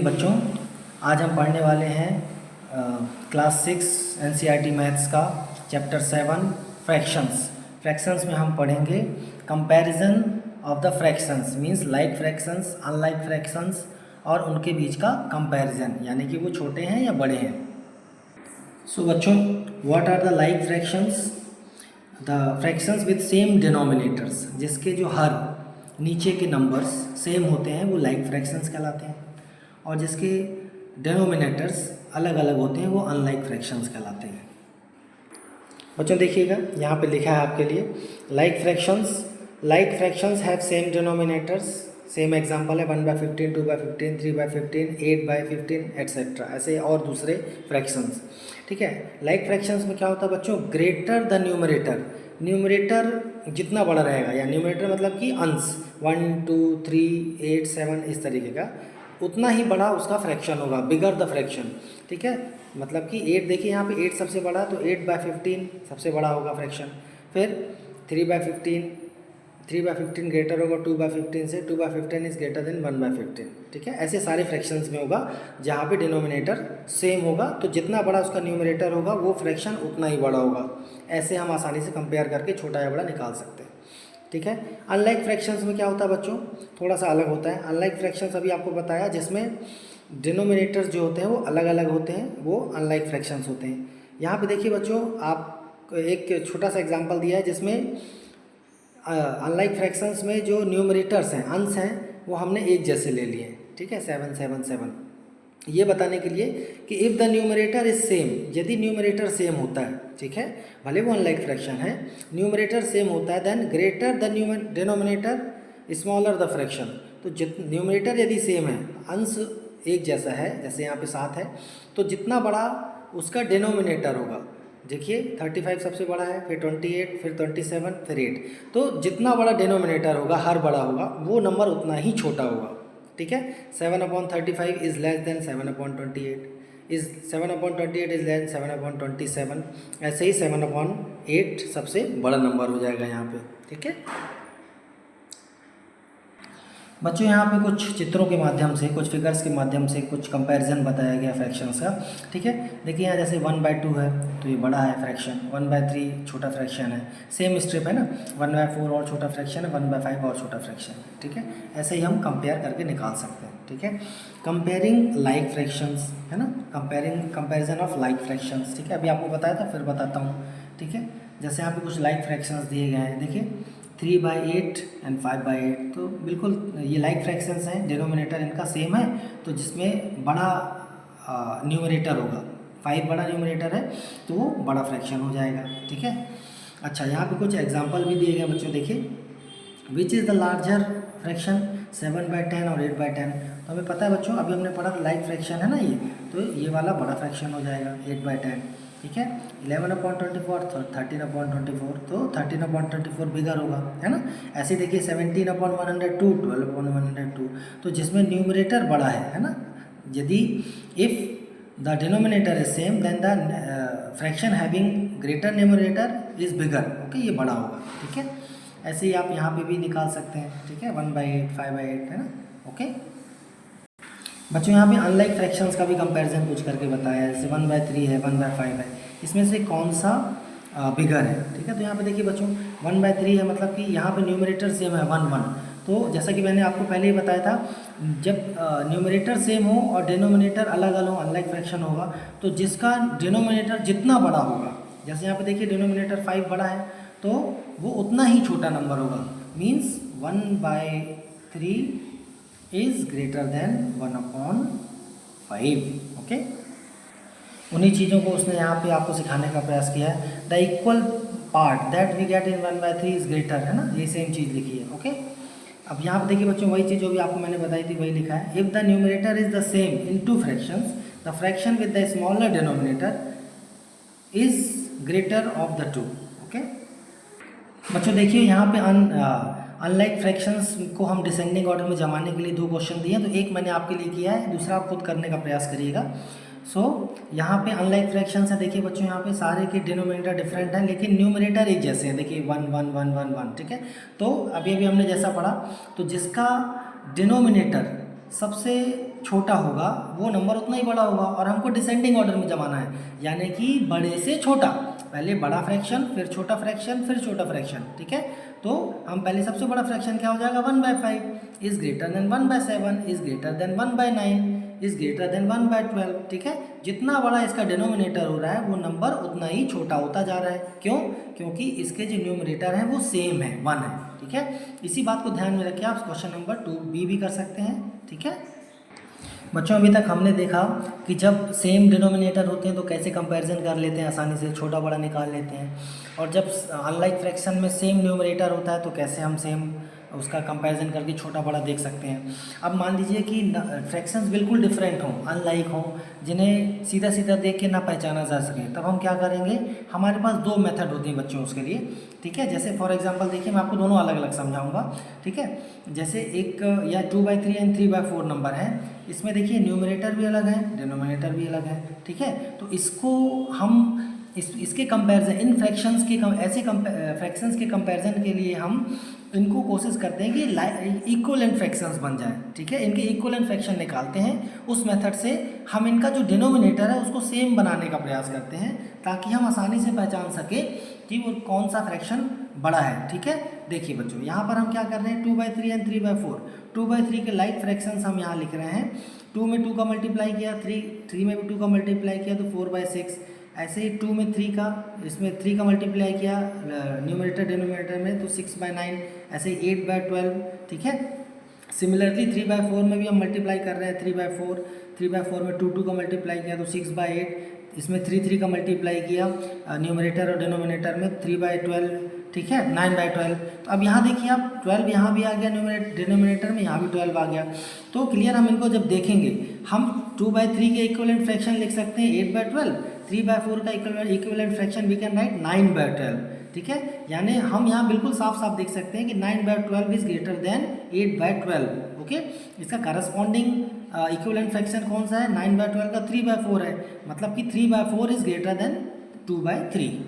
बच्चों, आज हम पढ़ने वाले हैं क्लास 6 एनसीईआरटी मैथ्स का चैप्टर 7 फ्रैक्शंस। फ्रैक्शंस में हम पढ़ेंगे comparison of the fractions, means like fractions, unlike fractions और उनके बीच का कंपैरिजन, यानी कि वो छोटे हैं या बड़े हैं। सो बच्चों, what are the like fractions? The fractions with same denominators, जिसके जो हर नीचे के नंबर्स सेम होते हैं वो लाइक फ्रैक्शंस कहलाते हैं, और जिसके डिनोमिनेटर्स अलग अलग होते हैं वो अनलाइक फ्रैक्शंस कहलाते हैं। बच्चों देखिएगा, यहाँ पे लिखा है आपके लिए like fractions have same denominators. Same example है 1/15, 2/15, 3/15, 8/15 एट्सेट्रा, ऐसे और दूसरे फ्रैक्शंस। ठीक है, लाइक फ्रैक्शंस में क्या होता है बच्चों? ग्रेटर द न्यूमरेटर जितना बड़ा रहेगा, या न्यूमरेटर मतलब कि अंश 1, 2, 3, 8, 7 इस तरीके का, उतना ही बड़ा उसका फ्रैक्शन होगा, बिगर द फ्रैक्शन। ठीक है, मतलब कि 8, देखिए यहाँ पे 8 सबसे बड़ा, तो 8/15 सबसे बड़ा होगा फ्रैक्शन। फिर 3/15 ग्रेटर होगा 2/15 से, 2/15 इज ग्रेटर देन 1/15। ठीक है, ऐसे सारे फ्रैक्शंस में होगा जहाँ पे डिनोमिनेटर सेम होगा, तो जितना बड़ा उसका न्यूमरेटर होगा वो फ्रैक्शन उतना ही बड़ा होगा। ऐसे हम आसानी से कंपेयर करके छोटा या बड़ा निकाल सकते हैं। ठीक है, अनलाइक फ्रैक्शंस में क्या होता है बच्चों? थोड़ा सा अलग होता है। अनलाइक फ्रैक्शंस अभी आपको बताया, जिसमें डिनोमिनेटर्स जो होते हैं वो अलग अलग होते हैं, वो अनलाइक फ्रैक्शंस होते हैं। यहाँ पे देखिए बच्चों, आप एक छोटा सा एग्जांपल दिया है जिसमें अनलाइक फ्रैक्शंस में जो न्यूमरेटर्स हैं, अंश हैं, वो हमने एक जैसे ले लिए। ठीक है, 7, 7, 7, ये बताने के लिए कि if the numerator is same, यदि न्यूमरेटर सेम होता है, ठीक है, भले वो अनलाइक फ्रैक्शन है, न्यूमरेटर सेम होता है, then greater the denominator smaller the fraction. तो न्यूमरेटर यदि सेम है, अंश एक जैसा है, जैसे यहाँ पे 7 है, तो जितना बड़ा उसका डिनोमिनेटर होगा, देखिए 35 सबसे बड़ा है, फिर 28, फिर 27, फिर 8, तो जितना बड़ा डिनोमिनेटर होगा, हर बड़ा होगा, वो नंबर उतना ही छोटा होगा। ठीक है, 7/35 is less then 7/28, 7/28 is less 7/27, ऐसे ही 7/8 सबसे बड़ा नंबर हो जाएगा यहाँ पे। ठीक है बच्चों, यहाँ पे कुछ चित्रों के माध्यम से, कुछ फिगर्स के माध्यम से कुछ कंपैरिजन बताया गया फ्रैक्शंस का। ठीक है, देखिए यहाँ जैसे 1/2 है तो ये बड़ा है फ्रैक्शन, 1/3 छोटा फ्रैक्शन है, सेम स्टेप है ना, 1/4 और छोटा फ्रैक्शन है, 1/5 और छोटा फ्रैक्शन है। ठीक है, ऐसे ही हम कंपेयर करके निकाल सकते हैं। ठीक है, कंपेयरिंग लाइक फ्रैक्शंस है ना, कंपेरिजन ऑफ लाइक फ्रैक्शंस। ठीक है, अभी आपको बताया था, फिर बताता हूँ। ठीक है, जैसे यहाँ पे कुछ लाइक फ्रैक्शंस दिए गए हैं, देखिए 3/8 एंड 5/8, तो बिल्कुल ये लाइक फ्रैक्शंस हैं, डिनोमिनेटर इनका सेम है, तो जिसमें बड़ा न्यूमरेटर होगा, 5 बड़ा न्यूमरेटर है, तो वो बड़ा फ्रैक्शन हो जाएगा। ठीक है, अच्छा यहाँ पे कुछ एग्जांपल भी दिए गए बच्चों, देखिए which is the larger fraction, 7/10 और 8/10। तो हमें पता है बच्चों, अभी हमने पढ़ा लाइक फ्रैक्शन है ना ये, तो ये वाला बड़ा फ्रैक्शन हो जाएगा 8/10। ठीक है, 11/24, 13/24, तो 13/24 बिगर होगा, है ना। ऐसे देखिए 17/102, 12/102, तो जिसमें न्यूमरेटर बड़ा है ना, यदि if the denominator is same then the fraction having greater numerator is bigger, okay, ये बड़ा होगा। ठीक है, ऐसे ही आप यहाँ पे भी निकाल सकते हैं। ठीक है, 1/8, 5/8 है ना। ओके बच्चों, यहाँ पे अनलाइक फ्रैक्शंस का भी कंपैरिजन कुछ करके बताया है, जैसे 1/3 है, 1/5 है, इसमें से कौन सा बिगर है। ठीक है, तो यहाँ पे देखिए बच्चों 1/3 है, मतलब कि यहाँ पे न्यूमरेटर सेम है 1, 1, तो जैसा कि मैंने आपको पहले ही बताया था, जब न्यूमरेटर सेम हो और डिनोमिनेटर अलग अलग हो, अनलाइक फ्रैक्शन होगा, तो जिसका डिनोमिनेटर जितना बड़ा होगा, जैसे यहाँ पे देखिए डिनोमिनेटर 5 बड़ा है, तो वो उतना ही छोटा नंबर होगा, means 1/3 is greater than 1/5। Okay, उन्हीं चीज़ों को उसने यहाँ पे आपको सिखाने का प्रयास किया है। The equal part that we get in 1/3 is greater, है ना, ये सेम चीज़ लिखी है। ओके, अब यहाँ पे देखिए बच्चों, वही चीज़ जो भी आपको मैंने बताई थी वही लिखा है। If the numerator is the same in 2 fractions, the fraction with the smaller denominator is greater of the 2। Okay बच्चों, देखिए यहाँ पे अनलाइक फ्रैक्शंस को हम डिसेंडिंग ऑर्डर में जमाने के लिए 2 क्वेश्चन दिए हैं, तो एक मैंने आपके लिए किया है, दूसरा आप खुद करने का प्रयास करिएगा। यहाँ पे अनलाइक फ्रैक्शंस है, देखिए बच्चों यहाँ पे सारे के डिनोमिनेटर डिफरेंट हैं, लेकिन न्यूमरेटर एक जैसे हैं, देखिए 1, 1, 1, 1, 1। ठीक है, तो अभी हमने जैसा पढ़ा, तो जिसका डिनोमिनेटर सबसे छोटा होगा वो नंबर उतना ही बड़ा होगा, और हमको डिसेंडिंग ऑर्डर में जमाना है, यानी कि बड़े से छोटा, पहले बड़ा फ्रैक्शन फिर छोटा फ्रैक्शन फिर छोटा फ्रैक्शन, ठीक है। तो हम पहले सबसे बड़ा फ्रैक्शन क्या हो जाएगा 1/5 is greater then 1/7 is greater then 1/9 is greater then 1/12, ठीक है। जितना बड़ा इसका डिनोमिनेटर हो रहा है वो नंबर उतना ही छोटा होता जा रहा है। क्यों? क्योंकि इसके जो न्यूमरेटर है वो सेम है, 1 है, ठीक है। इसी बात को ध्यान में रखिए आप क्वेश्चन नंबर 2B भी कर सकते हैं, ठीक है। बच्चों अभी तक हमने देखा कि जब सेम डिनोमिनेटर होते हैं तो कैसे कंपैरिजन कर लेते हैं, आसानी से छोटा बड़ा निकाल लेते हैं, और जब अनलाइक फ्रैक्शन में सेम न्यूमरेटर होता है तो कैसे हम सेम उसका कंपैरिजन करके छोटा बड़ा देख सकते हैं। अब मान लीजिए कि फ्रैक्शंस बिल्कुल डिफरेंट हों, अनलाइक हों, जिन्हें सीधा सीधा देख के ना पहचाना जा सके, तब हम क्या करेंगे, हमारे पास 2 मेथड होती हैं बच्चों उसके लिए, ठीक है। जैसे फॉर एग्जांपल देखिए मैं आपको दोनों अलग अलग समझाऊंगा, ठीक है। जैसे एक या 2/3 एंड 3/4 नंबर है, इसमें देखिए न्यूमरेटर भी अलग है डिनोमिनेटर भी अलग है, ठीक है। तो इसको हम इसके कंपैरिजन, इन फ्रैक्शंस के ऐसे फ्रैक्शंस के कंपैरिजन के लिए हम इनको कोशिश करते हैं कि इक्वलेंट फ्रैक्शंस बन जाए, ठीक है। इनके इक्वलेंट फ्रैक्शन निकालते हैं, उस मेथड से हम इनका जो डिनोमिनेटर है उसको सेम बनाने का प्रयास करते हैं, ताकि हम आसानी से पहचान सके कि वो कौन सा फ्रैक्शन बड़ा है, ठीक है। देखिए बच्चों यहाँ पर हम क्या कर रहे हैं, 2/3 एंड 3/4, 2/3 के लाइक फ्रैक्शंस हम यहाँ लिख रहे हैं, 2 में 2 का मल्टीप्लाई किया, 3 में भी 2 का मल्टीप्लाई किया तो 4/6, ऐसे ही 2 में 3 का, इसमें 3 का मल्टीप्लाई किया न्यूमरेटर डिनोमिनेटर में तो 6/9, ऐसे ही 8/12, ठीक है। सिमिलरली 3/4 में भी हम मल्टीप्लाई कर रहे हैं, 3/4 में 2 का मल्टीप्लाई किया तो 6/8, इसमें 3 का मल्टीप्लाई किया न्यूमरेटर और डिनोमिनेटर में 3/12, ठीक है, 9/12। तो अब यहाँ देखिए आप 12 यहाँ भी आ गया डिनोमिनेटर में, यहाँ भी 12 आ गया। तो क्लियर हम इनको जब देखेंगे हम 2/3 के इक्विवेलेंट फ्रैक्शन लिख सकते हैं 8/12, 3/4 का equivalent fraction we can write 9/12, ठीक है। यानी हम यहाँ बिल्कुल साफ साफ देख सकते हैं कि 9/12 इज ग्रेटर देन 8/12, ओके। इसका करस्पॉन्डिंग इक्विवेलेंट फ्रैक्शन कौन सा है, 9/12 का 3/4 है, मतलब कि 3/4 इज ग्रेटर देन 2/3।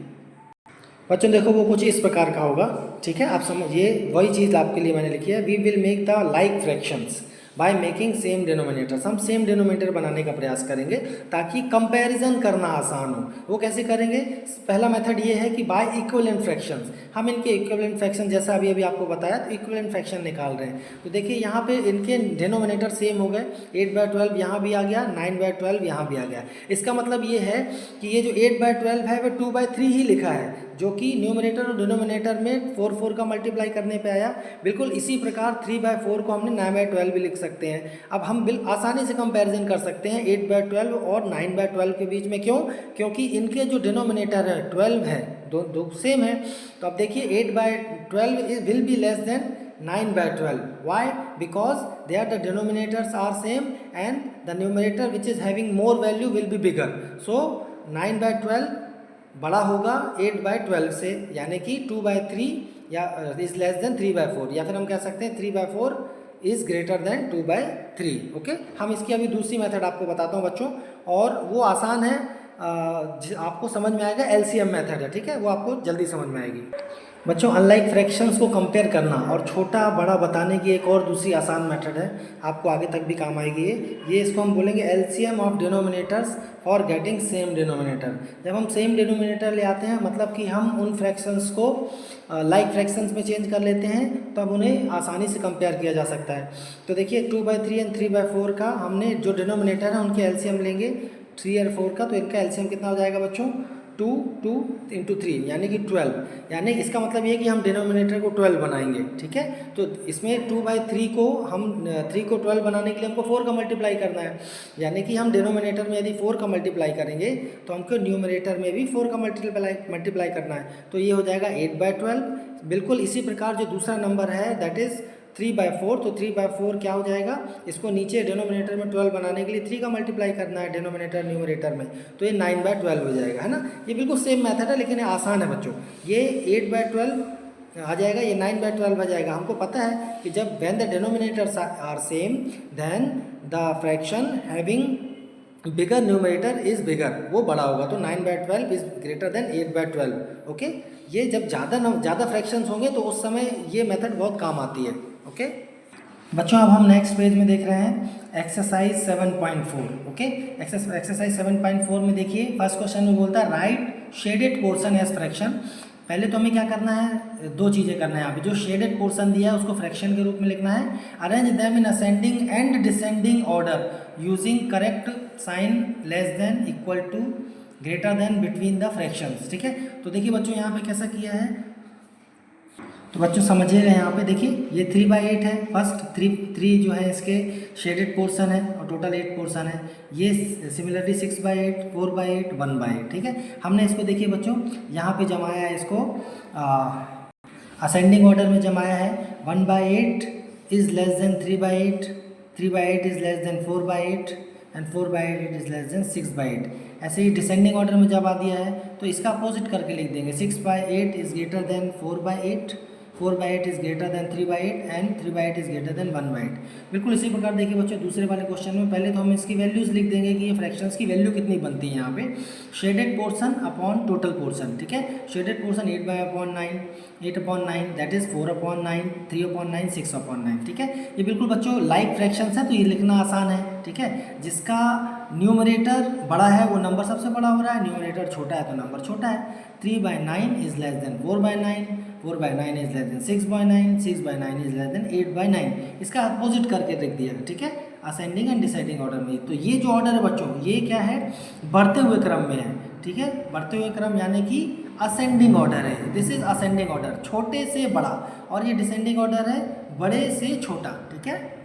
बच्चों देखो वो कुछ इस प्रकार का होगा, ठीक है। आप समझिए वही चीज़ आपके लिए मैंने लिखी है, we will make the like fractions by making same denominators. हम सेम डिनोमिनेटर बनाने का प्रयास करेंगे ताकि कंपैरिजन करना आसान हो। वो कैसे करेंगे, पहला मेथड ये है कि बाय इक्विवेलेंट फ्रैक्शंस, हम इनके इक्विवेलेंट फ्रैक्शन जैसा अभी अभी आपको बताया तो इक्विवेलेंट फ्रैक्शन निकाल रहे हैं। तो देखिए यहाँ पे इनके डिनोमिनेटर सेम हो गए, 8/12 यहाँ भी आ गया, 9/12 यहाँ भी आ गया। इसका मतलब ये है कि ये जो 8/12 है वो 2/3 ही लिखा है, जो कि न्यूमरेटर और डिनोमिनेटर में 4 का मल्टीप्लाई करने पे आया। बिल्कुल इसी प्रकार 3/4 को हमने 9/12 भी लिख सकते हैं। अब हम आसानी से कंपैरिजन कर सकते हैं 8/12 और 9/12 के बीच में। क्यों? क्योंकि इनके जो डिनोमिनेटर है 12 है, दो सेम है। तो अब देखिए 8/12 will be less than 9/12. Why? Because there the denominators are same and the numerator which is having more value will be bigger. So 9/12 बड़ा होगा 8/12 से, यानी कि 2/3 या इज लेस देन 3/4, या फिर हम कह सकते हैं 3/4 इज ग्रेटर देन 2/3, ओके। हम इसकी अभी दूसरी मेथड आपको बताता हूँ बच्चों, और वो आसान है, आपको समझ में आएगा, LCM मेथड है, ठीक है, वो आपको जल्दी समझ में आएगी। बच्चों अनलाइक फ्रैक्शंस को कंपेयर करना और छोटा बड़ा बताने की एक और दूसरी आसान मेथड है, आपको आगे तक भी काम आएगी ये इसको हम बोलेंगे LCM of denominators for getting same denominator. जब हम सेम डिनोमिनेटर ले आते हैं मतलब कि हम उन फ्रैक्शंस को लाइक फ्रैक्शंस में चेंज कर लेते हैं, तब उन्हें आसानी से कंपेयर किया जा सकता है। तो देखिए 2/3 एंड 3/4 का हमने जो डिनोमिनेटर है उनके LCM लेंगे, 3 और 4 का, तो इनका LCM कितना हो जाएगा बच्चों, 2 × 3 यानी कि 12। यानी इसका मतलब ये है कि हम डिनोमिनेटर को 12 बनाएंगे, ठीक है। तो इसमें 2/3 को हम 3 को 12 बनाने के लिए हमको 4 का मल्टीप्लाई करना है, यानी कि हम डिनोमिनेटर में यदि 4 का मल्टीप्लाई करेंगे तो हमको न्यूमरेटर में भी 4 का मल्टीप्लाई करना है, तो ये हो जाएगा 8/12। बिल्कुल इसी प्रकार जो दूसरा नंबर है दैट इज़ 3/4, तो 3/4 क्या हो जाएगा, इसको नीचे डिनोमिनेटर में 12 बनाने के लिए 3 का मल्टीप्लाई करना है डिनोमिनेटर न्यूमरेटर में, तो ये 9/12 हो जाएगा, है ना। ये बिल्कुल सेम मेथड है लेकिन ये आसान है बच्चों। ये 8/12 आ जाएगा, ये 9/12 आ जाएगा। हमको पता है कि जब when the denominators are same then the fraction having bigger numerator is bigger, वो बड़ा होगा, तो 9/12 इज ग्रेटर देन 8/12, ओके। ये जब ज़्यादा फ्रैक्शंस होंगे तो उस समय ये मेथड बहुत काम आती है, ओके। बच्चों अब हम नेक्स्ट पेज में देख रहे हैं एक्सरसाइज 7.4। ओके, एक्सरसाइज 7.4 में देखिए फर्स्ट क्वेश्चन में बोलता है write shaded portion as fraction. पहले तो हमें क्या करना है, दो चीज़ें करना है यहाँ पे। जो शेडेड पोर्शन दिया है उसको फ्रैक्शन के रूप में लिखना है। Arrange them in ascending and descending order using correct sign less than equal to greater than between the fractions. ठीक है, तो देखिए बच्चों यहाँ पे कैसा किया है, तो बच्चों समझिएगा यहाँ पे देखिए ये 3/8 है। फर्स्ट थ्री जो है इसके शेडेड पोर्शन है और टोटल 8 पोर्शन है। ये सिमिलरली 6/8, 4/8, 1/8। ठीक है, हमने इसको देखिए बच्चों यहाँ पे जमाया है, इसको असेंडिंग ऑर्डर में जमाया है। 1/8 is less then 3/8, 3/8 is less then 4/8 and 4/8 is less then 6/8। ऐसे ही डिसेंडिंग ऑर्डर में जमा दिया है तो इसका अपोजिट करके लिख देंगे। 6/8 is greater then 4/8, 4/8 is greater then 3/8 and 3/8 is greater then 1/8। बिल्कुल इसी प्रकार देखिए बच्चों दूसरे वाले क्वेश्चन में पहले तो हम इसकी वैल्यूज़ लिख देंगे कि ये फ्रैक्शंस की वैल्यू कितनी बनती है यहाँ पे। Shaded portion upon total portion. ठीक है, शेडेड पोर्शन 8/9, 8/9 दैट इज़ 4/9, 3/9, 6/9। ठीक है, ये बिल्कुल बच्चों लाइक फ्रैक्शंस है तो ये लिखना आसान है। ठीक है, जिसका न्यूमरेटर बड़ा है वो नंबर सबसे बड़ा हो रहा है, न्यूमरेटर छोटा है तो नंबर छोटा है। 3/9 is less then 4/9, 4/9 is less then 6/9, 6/9 is less then 8/9। इसका अपोजिट करके रख दिया। ठीक है, असेंडिंग एंड डिसेंडिंग ऑर्डर में। तो ये जो ऑर्डर है बच्चों ये क्या है, बढ़ते हुए क्रम में है। ठीक है, बढ़ते हुए क्रम यानी कि असेंडिंग ऑर्डर है। दिस इज असेंडिंग ऑर्डर, छोटे से बड़ा, और ये डिसेंडिंग ऑर्डर है, बड़े से छोटा। ठीक है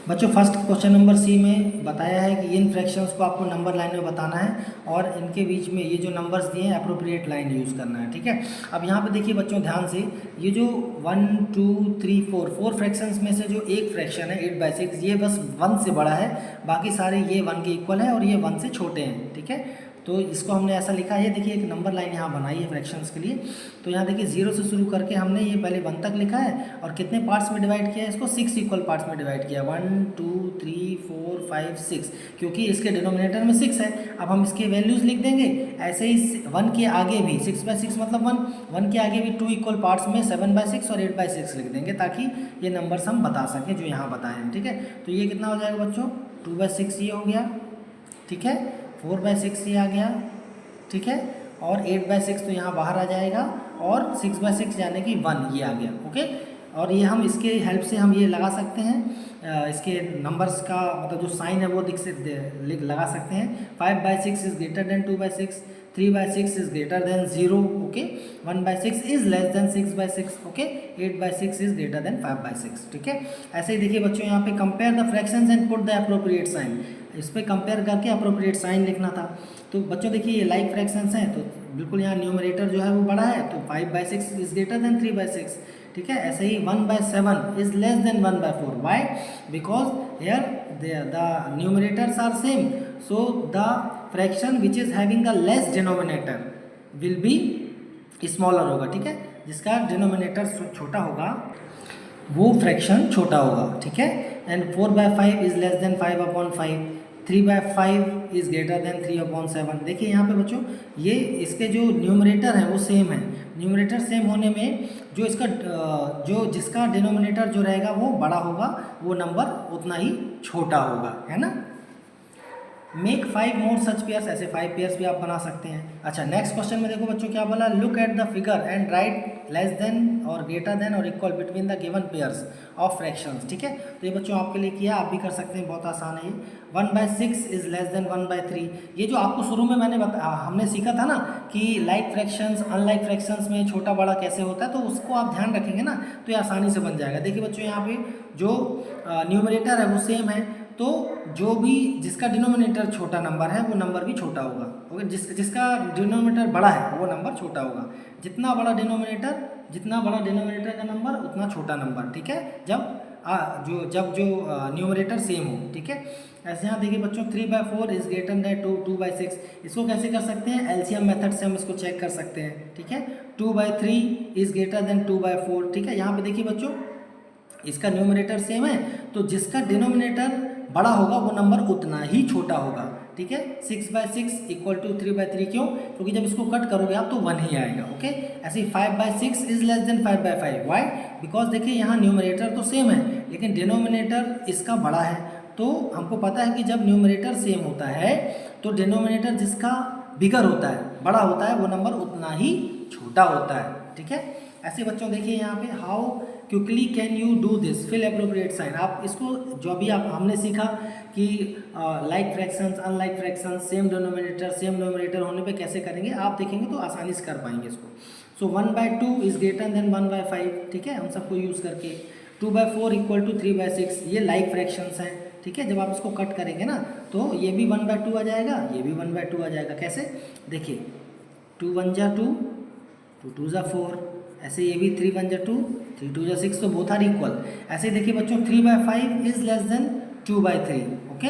बच्चों, फर्स्ट क्वेश्चन नंबर सी में बताया है कि इन फ्रैक्शंस को आपको नंबर लाइन में बताना है और इनके बीच में ये जो नंबर्स दिए हैं अप्रोप्रिएट लाइन यूज़ करना है। ठीक है, अब यहाँ पे देखिए बच्चों ध्यान से, ये जो 1 2 3 4 फ्रैक्शंस में से जो एक फ्रैक्शन है 8/6 ये बस 1 से बड़ा है, बाकी सारे ये 1 के इक्वल है और ये 1 से छोटे हैं। ठीक है, तो इसको हमने ऐसा लिखा है। देखिए एक नंबर लाइन यहाँ बनाई है फ्रैक्शंस के लिए। तो यहाँ देखिए 0 से शुरू करके हमने ये पहले 1 तक लिखा है और कितने पार्ट्स में डिवाइड किया है इसको, 6 इक्वल पार्ट्स में डिवाइड किया। 1 2 3 4 5 6, क्योंकि इसके डिनोमिनेटर में 6 है। अब हम इसके वैल्यूज़ लिख देंगे। ऐसे ही 1 के आगे भी 6/6 मतलब 1 के आगे भी 2 इक्वल पार्ट्स में 7/6 और 8/6 लिख देंगे ताकि ये नंबर्स हम बता सकें जो यहाँ बताए हैं। ठीक है, तो ये कितना हो जाएगा बच्चों, 2/6 ये हो गया। ठीक है, 4/6 ये आ गया। ठीक है, और 8/6 तो यहाँ बाहर आ जाएगा और 6/6 यानी कि 1 ये आ गया। ओके, और ये हम इसके हेल्प से हम ये लगा सकते हैं, इसके नंबर्स का मतलब जो साइन है वो लगा सकते हैं। 5/6 is greater than 2/6, 3/6 is greater than 0। Okay, 1/6 is less than 6/6। Okay, 8/6 is greater than 5/6। ठीक है, ऐसे ही देखिए बच्चों यहाँ पे compare the fractions and put the appropriate sign, इस पर कंपेयर करके अप्रोप्रिएट साइन लिखना था। तो बच्चों देखिए ये लाइक फ्रैक्शंस हैं तो बिल्कुल यहाँ न्यूमरेटर जो है वो बड़ा है तो 5/6 इज़ ग्रेटर देन 3/6। ठीक है, ऐसे ही 1/7 is less than 1/4। Why? Because here the numerators are same, so the fraction which is having the less denominator will be smaller होगा। ठीक है, जिसका डिनोमिनेटर छोटा होगा वो फ्रैक्शन छोटा होगा। ठीक है, and 4/5 is less than 5/5, 3/5 is greater then 3/7। देखिए यहाँ पे बच्चों ये इसके जो न्यूमरेटर है वो सेम है। न्यूमरेटर सेम होने में जो इसका जिसका डिनोमिनेटर जो रहेगा वो बड़ा होगा, वो नंबर उतना ही छोटा होगा, है ना। मेक 5 मोर सच पेयर्स, ऐसे 5 पेयर्स भी आप बना सकते हैं। अच्छा, नेक्स्ट क्वेश्चन में देखो बच्चों क्या बोला, look at the figure and right less than और ग्रेटर देन और equal between the given pairs of fractions. ठीक है, तो ये बच्चों आपके लिए किया, आप भी कर सकते हैं, बहुत आसान है ये। 1/6 इज़ लेस देन 1/3। ये जो आपको शुरू में हमने सीखा था ना कि लाइक फ्रैक्शंस अनलाइक फ्रैक्शंस में छोटा बड़ा कैसे होता है, तो उसको आप ध्यान रखेंगे ना तो ये आसानी से बन जाएगा। देखिए बच्चों यहाँ पे जो न्यूमरेटर है वो सेम है, तो जो भी जिसका डिनोमिनेटर छोटा नंबर है वो नंबर भी छोटा होगा। ओके, जिसका डिनोमिनेटर बड़ा है वो नंबर छोटा होगा। जितना बड़ा डिनोमिनेटर का नंबर उतना छोटा नंबर। ठीक है, जब जो न्यूमरेटर सेम हो। ठीक है, ऐसे यहाँ देखिए बच्चों 3/4 इज़ ग्रेटर देन 2/6। इसको कैसे कर सकते हैं, एलसीएम मेथड से हम इसको चेक कर सकते हैं। ठीक है, 2/3 इज़ ग्रेटर देन 2/4। ठीक है, यहाँ पे देखिए बच्चों इसका न्यूमरेटर सेम है तो जिसका डिनोमिनेटर बड़ा होगा वो नंबर उतना ही छोटा होगा। ठीक है, 6/6 इक्वल टू 3/3, क्यों? क्योंकि जब इसको कट करोगे आप तो 1 ही आएगा। ओके, ऐसे ही 5/6 is less than 5/5। Why? Because देखिए यहाँ न्यूमरेटर तो सेम है, लेकिन डिनोमिनेटर इसका बड़ा है। तो हमको पता है कि जब न्यूमरेटर सेम होता है तो डिनोमिनेटर जिसका बिगर होता है, बड़ा होता है, वो नंबर उतना ही छोटा होता है। ठीक है, ऐसे बच्चों देखिए यहाँ पे how quickly can you do this, fill appropriate sign. आप इसको जो भी आप हमने सीखा कि like fractions, unlike fractions, same denominator होने पे कैसे करेंगे, आप देखेंगे तो आसानी से कर पाएंगे इसको। सो 1/2 इज ग्रेटर देन 1/5, ठीक है, हम सबको यूज़ करके 2/4 इक्वल टू 3/6, ये लाइक फ्रैक्शंस हैं। ठीक है, जब आप इसको कट करेंगे ना तो ये भी 1/2 आ जाएगा, ये भी 1/2 आ जाएगा। कैसे, देखिए 2 1 जा 2, 2 2 जा 4, ऐसे ये भी 3 1 जा 2, 3 2 जा 6, तो बोथ आर इक्वल। ऐसे देखिए बच्चों 3/5 इज लेस देन 2/3। ओके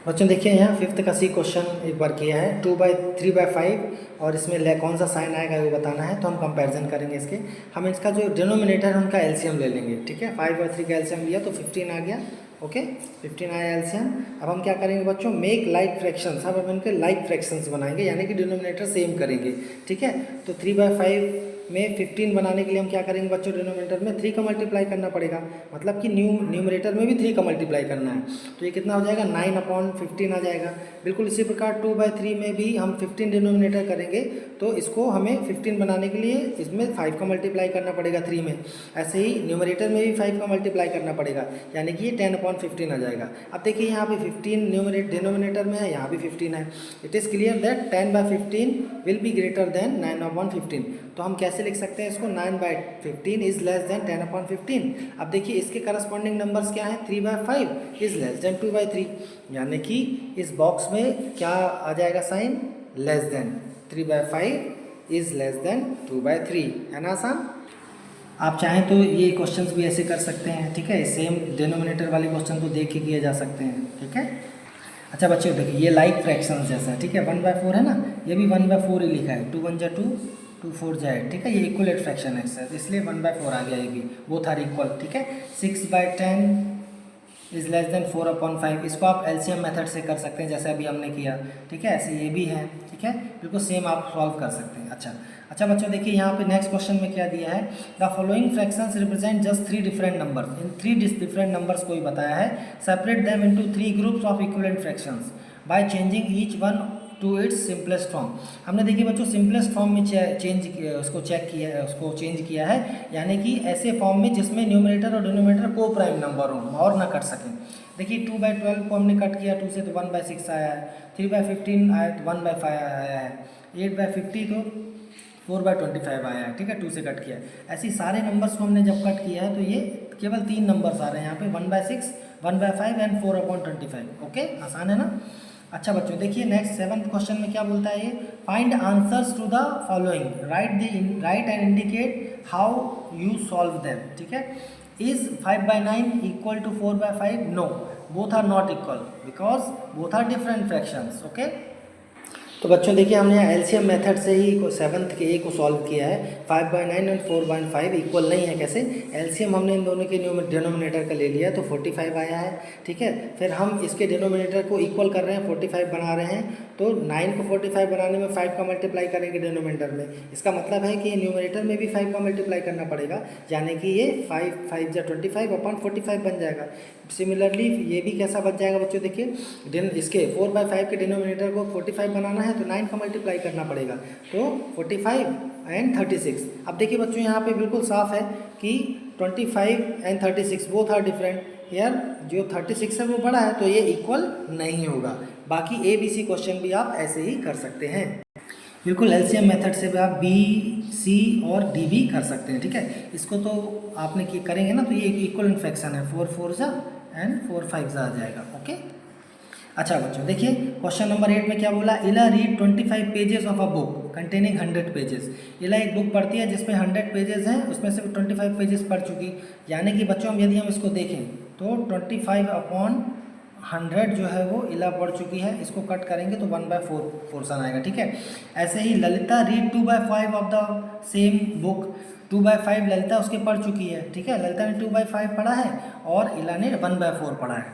बच्चों, देखिए यहाँ फिफ्थ का सी क्वेश्चन एक बार किया है, 3/5 और इसमें कौन सा साइन आएगा वो बताना है। तो हम कंपैरिजन करेंगे इसके, हम इसका जो डिनोमिनेटर है उनका एलसीएम ले लेंगे। ठीक है, 5 और 3 का एलसीएम लिया तो 15 आ गया। ओके 15 आया एलसीएम। अब हम क्या करेंगे बच्चों, मेक लाइक फ्रैक्शंस, अब इनके लाइक फ्रैक्शंस बनाएंगे, यानी कि डिनोमिनेटर सेम करेंगे। ठीक है, तो 3/5 में 15 बनाने के लिए हम क्या करेंगे बच्चों, डिनोमिनेटर में 3 का मल्टीप्लाई करना पड़ेगा, मतलब कि न्यूमरेटर में भी 3 का मल्टीप्लाई करना है। तो ये कितना हो जाएगा, 9/15 आ जाएगा। बिल्कुल इसी प्रकार 2/3 में भी हम 15 डिनोमिनेटर करेंगे, तो इसको हमें 15 बनाने के लिए इसमें 5 का मल्टीप्लाई करना पड़ेगा 3 में। ऐसे ही न्यूमरेटर में भी 5 का मल्टीप्लाई करना पड़ेगा, यानी कि ये 10/15 आ जाएगा। अब देखिए यहाँ पे 15 डिनोमिनेटर में है, यहाँ भी 15 है। It is clear that 10/15 will be greater than 9/15। तो हम कैसे लिख सकते हैं इसको, 9/15 इज लेस देन 10/15। अब देखिए इसके करस्पॉन्डिंग नंबर्स क्या हैं, 3/5 इज लेस देन 2/3, यानी कि इस बॉक्स में क्या आ जाएगा sign, less than. 3/5 is less than 2/3, है ना आसान। आप चाहें तो ये क्वेश्चंस भी ऐसे कर सकते हैं। ठीक है, सेम डिनोमिनेटर वाले क्वेश्चन तो देख के किए जा सकते हैं। ठीक है, अच्छा बच्चों देखिए ये लाइक फ्रैक्शंस जैसा है। ठीक है, 1/4 है ना, ये भी 1/4 ही लिखा है, 2 1 जा 2, 2 4 जा 8। ठीक है, ये इक्वलेट फ्रैक्शन है सर, इसलिए 1/4 आ गया ये भी, बोथ आर इक्वल। ठीक है, 6/10 इज़ लेस देन 4/5। इसको आप एलसीएम मेथड से कर सकते हैं जैसे अभी हमने किया। ठीक है, ऐसे ये भी है। ठीक है, बिल्कुल सेम आप सॉल्व कर सकते हैं। अच्छा बच्चों देखिए यहाँ पे नेक्स्ट क्वेश्चन में क्या दिया है, the following fractions represent just 3 different numbers. In 3 different numbers को ही बताया है, separate them into 3 groups of equivalent fractions by changing each one two it's simplest form. हमने देखिए बच्चों सिंपलेस्ट फॉर्म में उसको चेक किया है, उसको चेंज किया है, यानी कि ऐसे फॉर्म में जिसमें न्यूमरेटर और डिनोमिनेटर को प्राइम नंबर हो और ना कट सकें। देखिए 2/12 को हमने कट किया 2 से तो 1/6 आया है, 3/15 आया तो 1/5 आया है, 8/50 तो 4/25 आया है। ठीक है, 2 से कट किया। ऐसे सारे नंबर्स को हमने जब कट किया है तो ये केवल 3 नंबर्स आ रहे हैं यहाँ पे, 1/6, 1/5 एंड 4/25। ओके, आसान है ना। अच्छा बच्चों देखिए नेक्स्ट 7th क्वेश्चन में क्या बोलता है ये, find answers to the following, right and indicate how you solve them. ठीक है, is 5/9 equal to 4/5? No, both are not equal because both are different fractions. Okay, तो बच्चों देखिए हमने यहाँ एलसीएम मेथड से ही 7th के ए को सॉल्व किया है। 5/9 एंड 4/5 इक्वल नहीं है, कैसे, एलसीएम हमने इन दोनों के डिनोमिनेटर का ले लिया तो 45 आया है। ठीक है, फिर हम इसके डिनोमिनेटर को इक्वल कर रहे हैं, 45 बना रहे हैं, तो 9 को 45 बनाने में 5 का मल्टीप्लाई करेंगे डिनोमिनेटर में। इसका मतलब है कि न्यूमरेटर में भी 5 का मल्टीप्लाई करना पड़ेगा, यानी कि ये 5 5 जा 25/45 बन जाएगा। सिमिलरली ये भी कैसा बच जाएगा बच्चों, देखिए इसके 4/5 के डिनोमिनेटर को 45 बनाना है तो 9 का मल्टीप्लाई करना पड़ेगा, तो 45 एंड 36। अब देखिए बच्चों यहाँ पे बिल्कुल साफ है कि 25 एंड 36 बोथ आर डिफरेंट। यार जो 36 है वो बड़ा है, तो ये इक्वल नहीं होगा। बाकी ABC क्वेश्चन भी आप ऐसे ही कर सकते हैं, बिल्कुल एलसीएम मेथड से भी आप B, C और D भी कर सकते हैं। ठीक है, इसको तो आपने करेंगे ना तो ये इक्वल फ्रैक्शन है, 4 4 जा एंड 4 5 जा आ जाएगा। ओके, अच्छा बच्चों देखिए क्वेश्चन नंबर 8 में क्या बोला, इला read 25 pages of a book containing 100 pages. इला एक बुक पढ़ती है जिसमें 100 पेजेस हैं, उसमें से 25 पेजेस पढ़ चुकी, यानी कि बच्चों यदि हम इसको देखें तो 25/100 जो है वो इला पढ़ चुकी है। इसको कट करेंगे तो 1/4 पोर्शन आएगा। ठीक है, ऐसे ही Lalita read 2/5 of the same book. 2/5 Lalita उसके पढ़ चुकी है। ठीक है, ललिता ने 2/5 पढ़ा है और इला ने 1/4 पढ़ा है।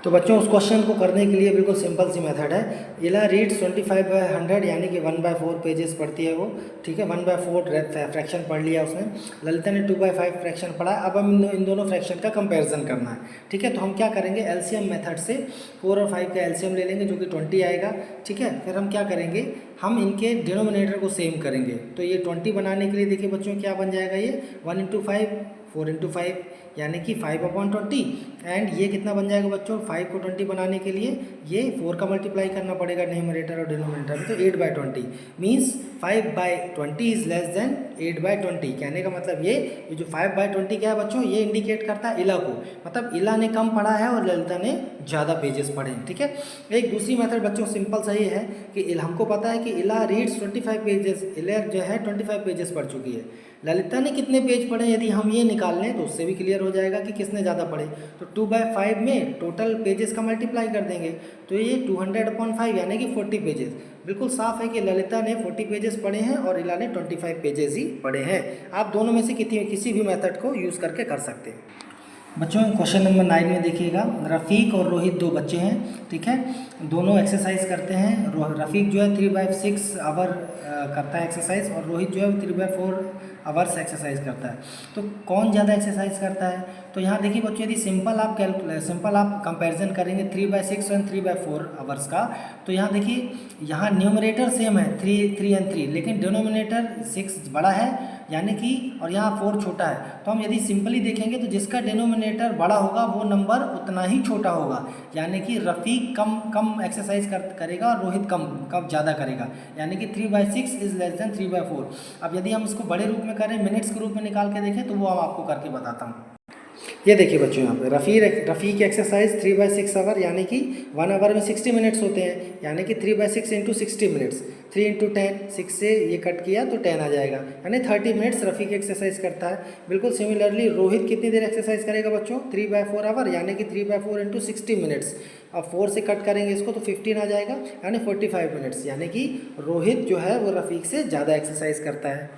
तो बच्चों उस क्वेश्चन को करने के लिए बिल्कुल सिंपल सी मेथड है। इला रीड्स 25/100 यानी कि 1/4 पेजेस पढ़ती है वो, ठीक है। 1/4 फ्रैक्शन पढ़ लिया उसने। ललिता ने 2/5 फ्रैक्शन पढ़ा। अब हम इन दोनों फ्रैक्शन का कंपैरिजन करना है, ठीक है। तो हम क्या करेंगे, एलसीएम मेथड से 4 और 5 का एलसीएम ले लेंगे जो कि 20 आएगा, ठीक है। फिर हम क्या करेंगे, हम इनके डिनोमिनेटर को सेम करेंगे। तो ये 20 बनाने के लिए देखिए बच्चों क्या बन जाएगा, ये 1 × 5 4 × 5 यानी कि 5/20। एंड ये कितना बन जाएगा बच्चों, 5 को 20 बनाने के लिए ये 4 का मल्टीप्लाई करना पड़ेगा न्यूमरेटर और डिनोमिनेटर में, तो 8/20 मीन्स 5/20 इज लेस देन 8/20। कहने का मतलब ये जो 5/20 क्या है बच्चों, ये इंडिकेट करता है इला को, मतलब इला ने कम पढ़ा है और ललिता ने ज़्यादा पेजेस पढ़े हैं, ठीक है। एक दूसरी मेथड बच्चों सिंपल सा ये है कि हमको पता है कि इला रीड्स 25 पेजेस, इला जो है 25 पेजेस पढ़ चुकी है। ललिता ने कितने पेज पढ़े, यदि हम ये निकाल लें तो उससे भी क्लियर हो जाएगा कि किसने ज़्यादा पढ़े। तो 2/5 में टोटल पेजेस का मल्टीप्लाई कर देंगे, तो ये 200/5 यानी कि 40 पेजेस। बिल्कुल साफ है कि ललिता ने 40 पेजेस पढ़े हैं और इला ने 25 पेजेस ही पढ़े हैं। आप दोनों में से किसी भी मेथड को यूज़ करके कर सकते हैं। बच्चों क्वेश्चन नंबर 9 में देखिएगा, रफ़ीक और रोहित 2 बच्चे हैं, ठीक है। दोनों एक्सरसाइज करते हैं। रफ़ीक जो है 3/6 आवर करता है एक्सरसाइज, और रोहित जो है 3/4 आवर्स एक्सरसाइज करता है। तो कौन ज़्यादा एक्सरसाइज करता है, तो यहाँ देखिए बच्चों यदि सिंपल आप कंपैरिजन करेंगे 3/6 और 3/4 आवर्स का, तो यहाँ देखिए यहाँ न्यूमरेटर सेम है 3 और 3, लेकिन डिनोमिनेटर 6 बड़ा है यानी कि, और यहाँ 4 छोटा है। तो हम यदि सिंपली देखेंगे तो जिसका डिनोमिनेटर बड़ा होगा वो नंबर उतना ही छोटा होगा, यानी कि रफ़ीक कम एक्सरसाइज करेगा और रोहित कम ज़्यादा करेगा, यानी कि 3/6 इज़ लेस देन 3/4। अब यदि हम इसको बड़े रूप में करें, मिनट्स के रूप में निकाल के देखें, तो वो हम आपको करके बताता हूँ। ये देखिए बच्चों यहाँ पे रफ़ी की एक्सरसाइज 3/6 आवर, यानी कि 1 आवर में 60 मिनट्स होते हैं, यानी कि 3/6 × 60 मिनट्स, 3 × 10, 6 से ये कट किया तो 10 आ जाएगा, यानी 30 मिनट्स रफ़ी की एक्सरसाइज करता है। बिल्कुल सिमिलरली रोहित कितनी देर एक्सरसाइज करेगा बच्चों, 3/4 आवर, यानी कि 3/4 × 60 मिनट्स। अब 4 से कट करेंगे इसको तो 15 आ जाएगा, यानी 45 मिनट्स, यानी कि रोहित जो है वो रफ़ीक से ज़्यादा एक्सरसाइज करता है।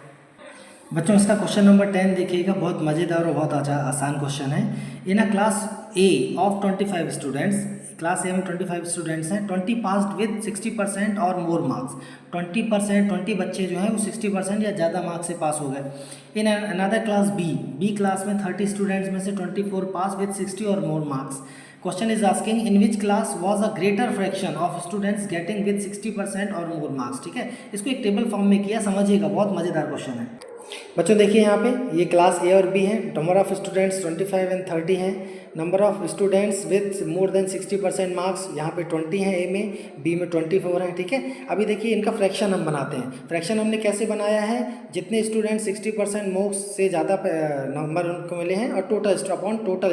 बच्चों इसका क्वेश्चन नंबर 10 देखिएगा, बहुत मज़ेदार और बहुत अच्छा आसान क्वेश्चन है। In a class A of 25 students, class A में 25 स्टूडेंट्स हैं, 20 पास्ड विद 60% और मोर मार्क्स। 20 बच्चे जो हैं वो 60% या ज़्यादा मार्क्स से पास हो गए। In another class B class में 30 स्टूडेंट्स में से 24 पास विद 60 और more marks. Question is asking in which class was a greater fraction of students getting with 60% और मोर मार्क्स, ठीक है। इसको एक टेबल फॉर्म में किया, समझिएगा, बहुत मज़ेदार क्वेश्चन है। बच्चों देखिए यहाँ पे ये क्लास ए और बी है, नंबर ऑफ स्टूडेंट्स 25 और 30 हैं। Number of students with more than 60% marks, यहाँ पे 20 हैं ए में, बी में 24 हैं, ठीक है। अभी देखिए इनका फ्रैक्शन हम बनाते हैं। फ्रैक्शन हमने कैसे बनाया है, जितने स्टूडेंट 60% मार्क्स से ज़्यादा नंबर उनको मिले हैं और टोटल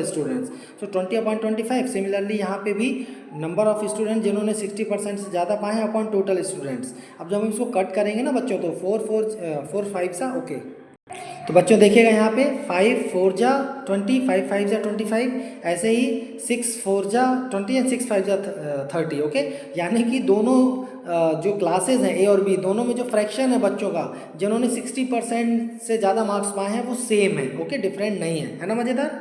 स्टूडेंट्स, तो 20/25। सिमिलरली यहाँ पे भी नंबर ऑफ स्टूडेंट जिन्होंने 60% से ज़्यादा पाए हैं अपॉन टोटल स्टूडेंट्स। अब जब हम इसको कट करेंगे ना बच्चों, तो 4 5 सा ओके। तो बच्चों देखिएगा यहाँ पे 5 4 जा 20, 5 5 जा 25, ऐसे ही 6 4 जा 20 एंड 6 5 जा 30, ओके। यानी कि दोनों जो क्लासेस हैं ए और बी, दोनों में जो फ्रैक्शन है बच्चों का, जिन्होंने 60% से ज़्यादा मार्क्स पाए हैं वो सेम है, ओके, डिफरेंट नहीं है ना, मज़ेदार।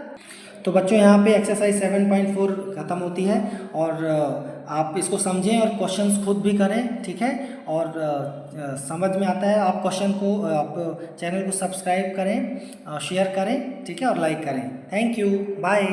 तो बच्चों यहाँ पे एक्सरसाइज 7.4 ख़त्म होती है, और आप इसको समझें और क्वेश्चंस खुद भी करें, ठीक है। और समझ में आता है आप क्वेश्चन को, आप चैनल को सब्सक्राइब करें, शेयर करें, ठीक है, और लाइक करें। Thank you, bye.